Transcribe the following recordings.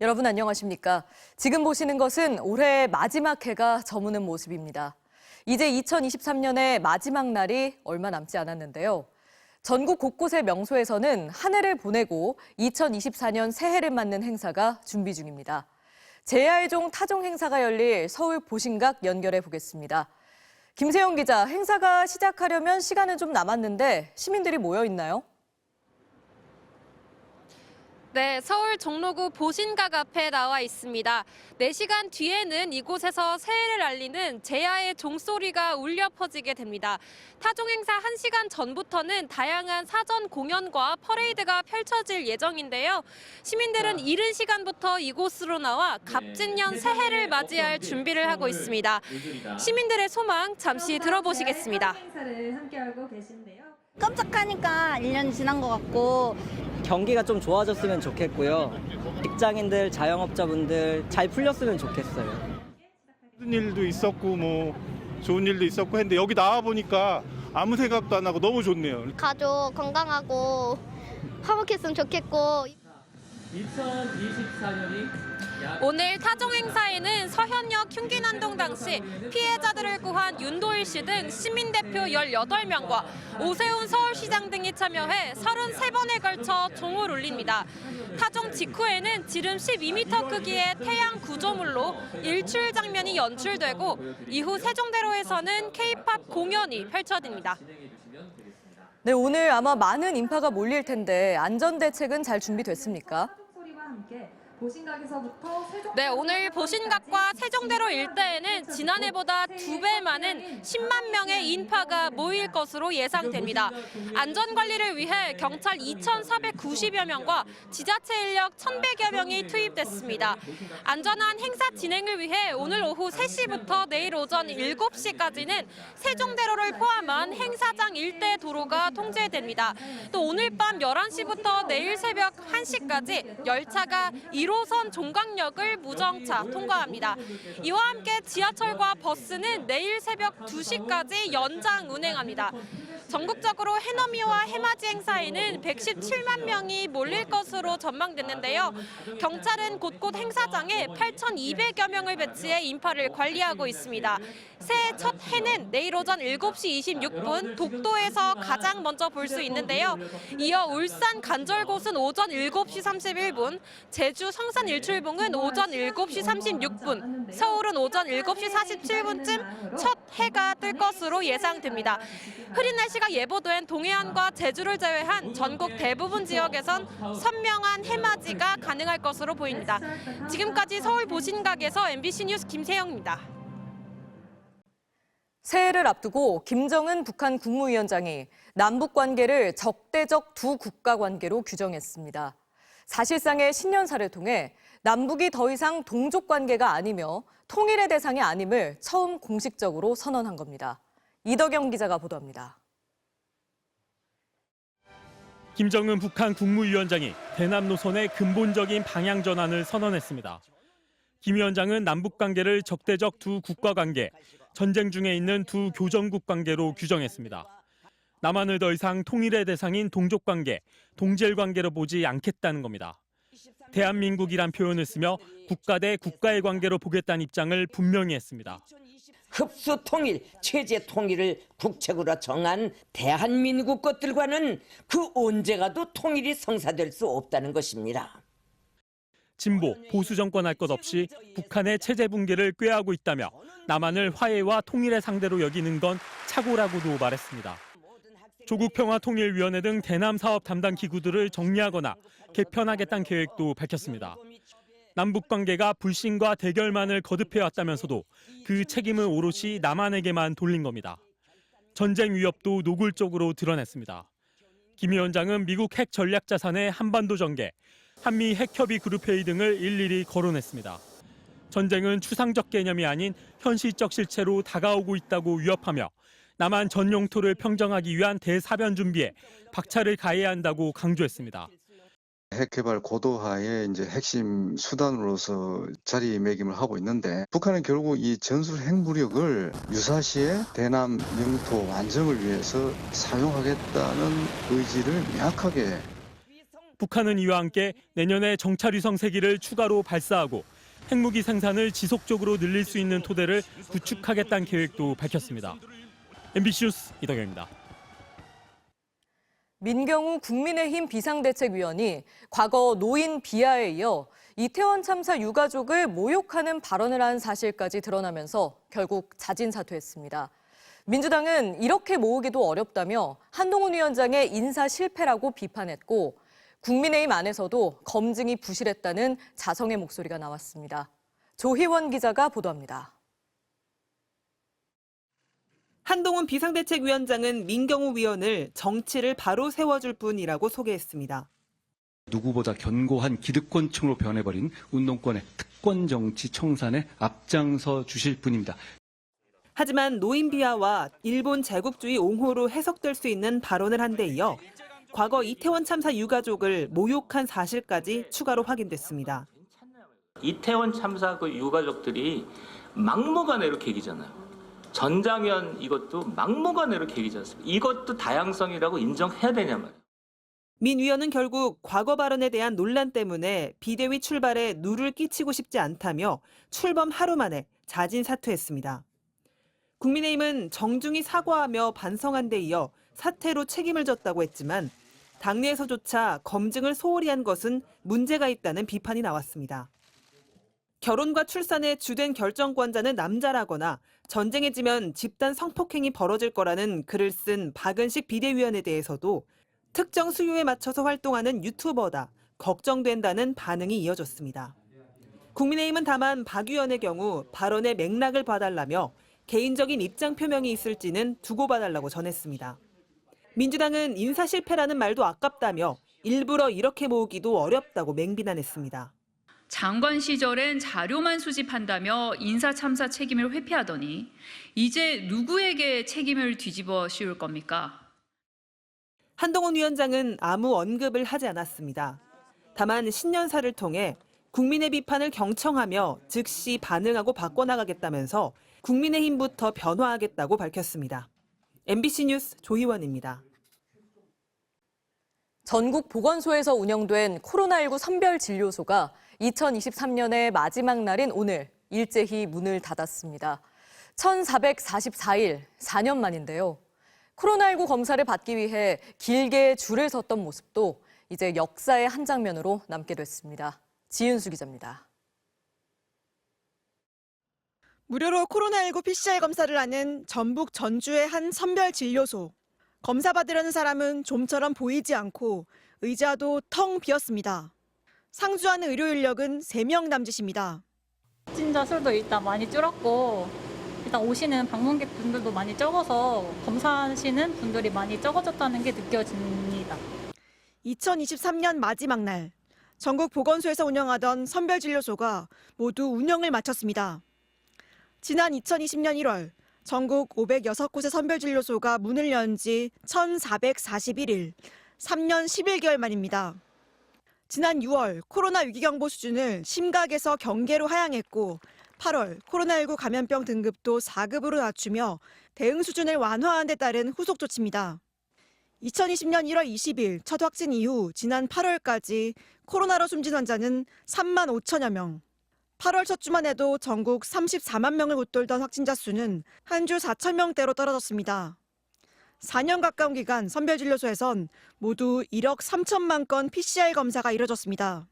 여러분 안녕하십니까? 지금 보시는 것은 올해 마지막 해가 저무는 모습입니다. 이제 2023년의 마지막 날이 얼마 남지 않았는데요. 전국 곳곳의 명소에서는 한 해를 보내고 2024년 새해를 맞는 행사가 준비 중입니다. 제야의종 타종 행사가 열릴 서울 보신각 연결해 보겠습니다. 김세영 기자, 행사가 시작하려면 시간은 좀 남았는데 시민들이 모여 있나요? 네, 서울 종로구 보신각 앞에 나와 있습니다. 4시간 뒤에는 이곳에서 새해를 알리는 제야의 종소리가 울려 퍼지게 됩니다. 타종 행사 1시간 전부터는 다양한 사전 공연과 퍼레이드가 펼쳐질 예정인데요. 시민들은 이른 시간부터 이곳으로 나와 갑진년 새해를 맞이할 준비를 하고 있습니다. 시민들의 소망 잠시 들어보시겠습니다. 행사를 함께하고 계신데요. 깜짝하니까 1년이 지난 것 같고 경기가 좀 좋아졌으면 좋겠고요. 직장인들, 자영업자분들 잘 풀렸으면 좋겠어요. 힘든 일도 있었고 뭐 좋은 일도 있었고 했는데 여기 나와 보니까 아무 생각도 안 하고 너무 좋네요. 가족 건강하고 화목했으면 좋겠고. 2024년이 오늘 타종 행사에는 서현역 흉기난동 당시 피해자들을 구한 윤도일 씨 등 시민대표 18명과 오세훈 서울시장 등이 참여해 33번에 걸쳐 종을 울립니다. 타종 직후에는 지름 12m 크기의 태양 구조물로 일출 장면이 연출되고 이후 세종대로에서는 K-팝 공연이 펼쳐집니다. 네, 오늘 아마 많은 인파가 몰릴 텐데 안전대책은 잘 준비됐습니까? 소리와 함께 보신각에서부터 세종. 네, 오늘 보신각과 세종대로 일대에는 지난해보다 2배 많은 10만 명의 인파가 모일 것으로 예상됩니다. 안전관리를 위해 경찰 2,490여 명과 지자체 인력 1,100여 명이 투입됐습니다. 안전한 행사 진행을 위해 오늘 오후 3시부터 내일 오전 7시까지는 세종대로를 포함한 행사장 일대 도로가 통제됩니다. 또 오늘 밤 11시부터 내일 새벽 1시까지 열차가 1호선 종강역을 무정차 통과합니다. 이와 함께 지하철과 버스는 내일 새벽 2시까지 연장 운행합니다. 전국적으로 해넘이와 해맞이 행사에는 117만 명이 몰릴 것으로 전망됐는데요. 경찰은 곳곳 행사장에 8,200여 명을 배치해 인파를 관리하고 있습니다. 새해 첫 해는 내일 오전 7시 26분 독도에서 가장 먼저 볼 수 있는데요. 이어 울산 간절곶은 오전 7시 31분, 제주 성산 일출봉은 오전 7시 36분, 서울은 오전 7시 47분쯤 첫 해가 뜰 것으로 예상됩니다. 흐린 날씨가 예보된 동해안과 제주를 제외한 전국 대부분 지역에선 선명한 해맞이가 가능할 것으로 보입니다. 지금까지 서울 보신각에서 MBC 뉴스 김세영입니다. 새해를 앞두고 김정은 북한 국무위원장이 남북 관계를 적대적 두 국가 관계로 규정했습니다. 사실상의 신년사를 통해 남북이 더 이상 동족 관계가 아니며 통일의 대상이 아님을 처음 공식적으로 선언한 겁니다. 이덕영 기자가 보도합니다. 김정은 북한 국무위원장이 대남 노선의 근본적인 방향 전환을 선언했습니다. 김 위원장은 남북 관계를 적대적 두 국가 관계, 전쟁 중에 있는 두 교전국 관계로 규정했습니다. 남한을 더 이상 통일의 대상인 동족 관계, 동질 관계로 보지 않겠다는 겁니다. 대한민국이란 표현을 쓰며 국가 대 국가의 관계로 보겠다는 입장을 분명히 했습니다. 흡수 통일, 체제 통일을 국책으로 정한 대한민국 것들과는 그 언제 가도 통일이 성사될 수 없다는 것입니다. 진보, 보수 정권 할 것 없이 북한의 체제 붕괴를 꾀하고 있다며 남한을 화해와 통일의 상대로 여기는 건 착오라고도 말했습니다. 조국평화통일위원회 등 대남 사업 담당 기구들을 정리하거나 개편하겠다는 계획도 밝혔습니다. 남북 관계가 불신과 대결만을 거듭해왔다면서도 그 책임은 오롯이 남한에게만 돌린 겁니다. 전쟁 위협도 노골적으로 드러냈습니다. 김 위원장은 미국 핵 전략 자산의 한반도 전개, 한미 핵협의 그룹 회의 등을 일일이 거론했습니다. 전쟁은 추상적 개념이 아닌 현실적 실체로 다가오고 있다고 위협하며 남한 전 영토를 평정하기 위한 대사변 준비에 박차를 가해야 한다고 강조했습니다. 핵개발 고도화의 이제 핵심 수단으로서 자리매김을 하고 있는데 북한은 결국 이 전술 핵무력을 유사시에 대남 영토 완성을 위해서 사용하겠다는 의지를 명확하게 북한은 이와 함께 내년에 정찰위성 3기를 추가로 발사하고 핵무기 생산을 지속적으로 늘릴 수 있는 토대를 구축하겠다는 계획도 밝혔습니다. MBC 뉴스 이덕영입니다. 민경우 국민의힘 비상대책위원이 과거 노인 비하에 이어 이태원 참사 유가족을 모욕하는 발언을 한 사실까지 드러나면서 결국 자진 사퇴했습니다. 민주당은 이렇게 모으기도 어렵다며 한동훈 위원장의 인사 실패라고 비판했고 국민의힘 안에서도 검증이 부실했다는 자성의 목소리가 나왔습니다. 조희원 기자가 보도합니다. 한동훈 비상대책위원장은 민경우 위원을 정치를 바로 세워줄 뿐이라고 소개했습니다. 누구보다 견고한 기득권층으로 변해버린 운동권의 특권 정치 청산에 앞장서 주실 분입니다. 하지만 노인 비하와 일본 제국주의 옹호로 해석될 수 있는 발언을 한 데 이어 과거 이태원 참사 유가족을 모욕한 사실까지 추가로 확인됐습니다. 이태원 참사 그 유가족들이 막무가내로 계기잖아요. 전장현 이것도 막무가내로 계기지 않습니까? 이것도 다양성이라고 인정해야 되냐 말이에요. 민 위원은 결국 과거 발언에 대한 논란 때문에 비대위 출발에 누를 끼치고 싶지 않다며 출범 하루 만에 자진 사퇴했습니다. 국민의힘은 정중히 사과하며 반성한 데 이어 사퇴로 책임을 졌다고 했지만 당내에서조차 검증을 소홀히 한 것은 문제가 있다는 비판이 나왔습니다. 결혼과 출산의 주된 결정권자는 남자라거나 전쟁에 지면 집단 성폭행이 벌어질 거라는 글을 쓴 박은식 비대위원에 대해서도 특정 수요에 맞춰서 활동하는 유튜버다, 걱정된다는 반응이 이어졌습니다. 국민의힘은 다만 박 의원의 경우 발언의 맥락을 봐달라며 개인적인 입장 표명이 있을지는 두고 봐달라고 전했습니다. 민주당은 인사 실패라는 말도 아깝다며 일부러 이렇게 모으기도 어렵다고 맹비난했습니다. 장관 시절엔 자료만 수집한다며 인사 참사 책임을 회피하더니 이제 누구에게 책임을 뒤집어 씌울 겁니까? 한동훈 위원장은 아무 언급을 하지 않았습니다. 다만 신년사를 통해 국민의 비판을 경청하며 즉시 반응하고 바꿔나가겠다면서 국민의힘부터 변화하겠다고 밝혔습니다. MBC 뉴스 조희원입니다. 전국 보건소에서 운영된 코로나19 선별진료소가 2023년의 마지막 날인 오늘 일제히 문을 닫았습니다. 1444일, 4년 만인데요. 코로나19 검사를 받기 위해 길게 줄을 섰던 모습도 이제 역사의 한 장면으로 남게 됐습니다. 지은수 기자입니다. 무료로 코로나19 PCR 검사를 하는 전북 전주의 한 선별진료소. 검사 받으려는 사람은 좀처럼 보이지 않고 의자도 텅 비었습니다. 상주하는 의료 인력은 3명 남짓입니다. 확진자 수도 일단 많이 줄었고 일단 오시는 방문객분들도 많이 적어서 검사하시는 분들이 많이 적어졌다는 게 느껴집니다. 2023년 마지막 날, 전국 보건소에서 운영하던 선별진료소가 모두 운영을 마쳤습니다. 지난 2020년 1월 전국 506곳의 선별진료소가 문을 연 지 1441일, 3년 11개월 만입니다. 지난 6월 코로나 위기경보 수준을 심각에서 경계로 하향했고 8월 코로나19 감염병 등급도 4급으로 낮추며 대응 수준을 완화한 데 따른 후속 조치입니다. 2020년 1월 20일 첫 확진 이후 지난 8월까지 코로나로 숨진 환자는 3만 5천여 명. 8월 첫 주만 해도 전국 34만 명을 웃돌던 확진자 수는 한 주 4천 명대로 떨어졌습니다. 4년 가까운 기간 선별진료소에선 모두 1억 3천만 건 PCR 검사가 이뤄졌습니다.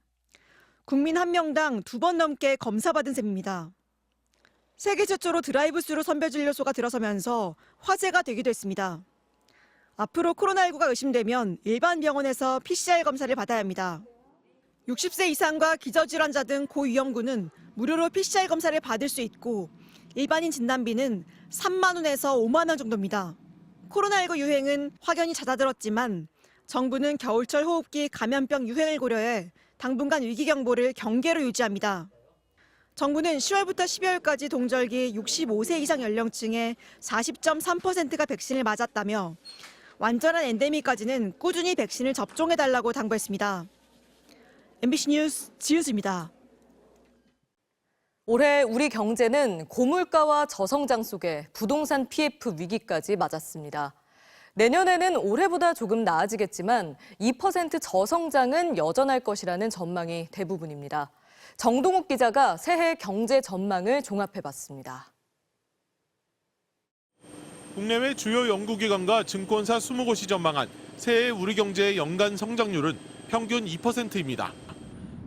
국민 한 명당 2번 넘게 검사받은 셈입니다. 세계 최초로 드라이브스루 선별진료소가 들어서면서 화제가 되기도 했습니다. 앞으로 코로나19가 의심되면 일반 병원에서 PCR 검사를 받아야 합니다. 60세 이상과 기저질환자 등 고위험군은 무료로 PCR 검사를 받을 수 있고 일반인 진단비는 3만 원에서 5만 원 정도입니다. 코로나19 유행은 확연히 잦아들었지만 정부는 겨울철 호흡기 감염병 유행을 고려해 당분간 위기경보를 경계로 유지합니다. 정부는 10월부터 12월까지 동절기 65세 이상 연령층의 40.3%가 백신을 맞았다며 완전한 엔데믹까지는 꾸준히 백신을 접종해달라고 당부했습니다. MBC 뉴스 지은수입니다. 올해 우리 경제는 고물가와 저성장 속에 부동산 PF 위기까지 맞았습니다. 내년에는 올해보다 조금 나아지겠지만 2% 저성장은 여전할 것이라는 전망이 대부분입니다. 정동욱 기자가 새해 경제 전망을 종합해봤습니다. 국내외 주요 연구기관과 증권사 20곳이 전망한 새해 우리 경제의 연간 성장률은 평균 2%입니다.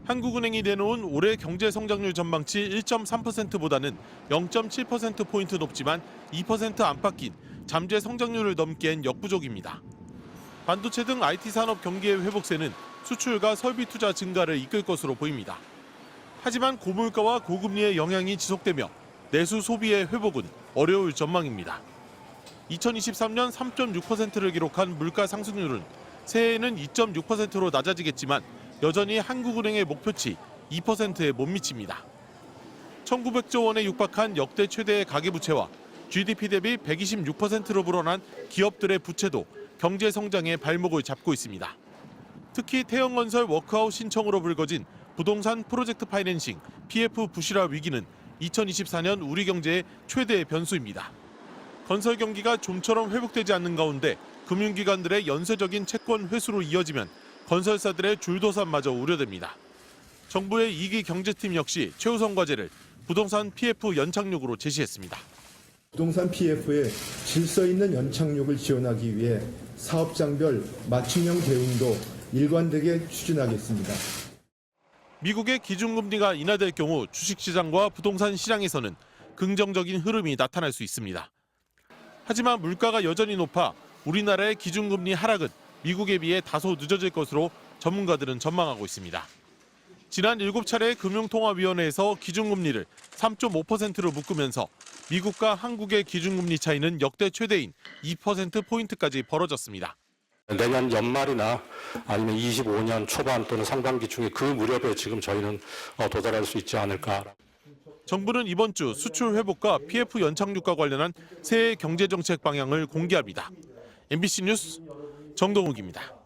한국은행이 내놓은 올해 경제 성장률 전망치 1.3%보다는 0.7%포인트 높지만 2% 안팎인 잠재 성장률을 넘기엔 역부족입니다. 반도체 등 IT 산업 경기의 회복세는 수출과 설비 투자 증가를 이끌 것으로 보입니다. 하지만 고물가와 고금리의 영향이 지속되며 내수 소비의 회복은 어려울 전망입니다. 2023년 3.6%를 기록한 물가 상승률은 새해에는 2.6%로 낮아지겠지만 여전히 한국은행의 목표치 2%에 못 미칩니다. 1,900조 원에 육박한 역대 최대의 가계부채와 GDP 대비 126%로 불어난 기업들의 부채도 경제 성장의 발목을 잡고 있습니다. 특히 태형건설 워크아웃 신청으로 불거진 부동산 프로젝트 파이낸싱 PF 부실화 위기는 2024년 우리 경제의 최대의 변수입니다. 건설 경기가 좀처럼 회복되지 않는 가운데 금융기관들의 연쇄적인 채권 회수로 이어지면 건설사들의 줄도산마저 우려됩니다. 정부의 2기 경제팀 역시 최우선 과제를 부동산 PF 연착륙으로 제시했습니다. 부동산 PF의 질서 있는 연착륙을 지원하기 위해 사업장별 맞춤형 대응도 일관되게 추진하겠습니다. 미국의 기준금리가 인하될 경우 주식시장과 부동산 시장에서는 긍정적인 흐름이 나타날 수 있습니다. 하지만 물가가 여전히 높아 우리나라의 기준금리 하락은 미국에 비해 다소 늦어질 것으로 전문가들은 전망하고 있습니다. 지난 7차례 금융통화위원회에서 기준금리를 3.5%로 묶으면서 미국과 한국의 기준금리 차이는 역대 최대인 2%포인트까지 벌어졌습니다. 내년 연말이나 아니면 25년 초반 또는 상반기 중에 그 무렵에 지금 저희는 도달할 수 있지 않을까. 정부는 이번 주 수출 회복과 PF 연착륙과 관련한 새해 경제정책 방향을 공개합니다. MBC 뉴스 정동욱입니다.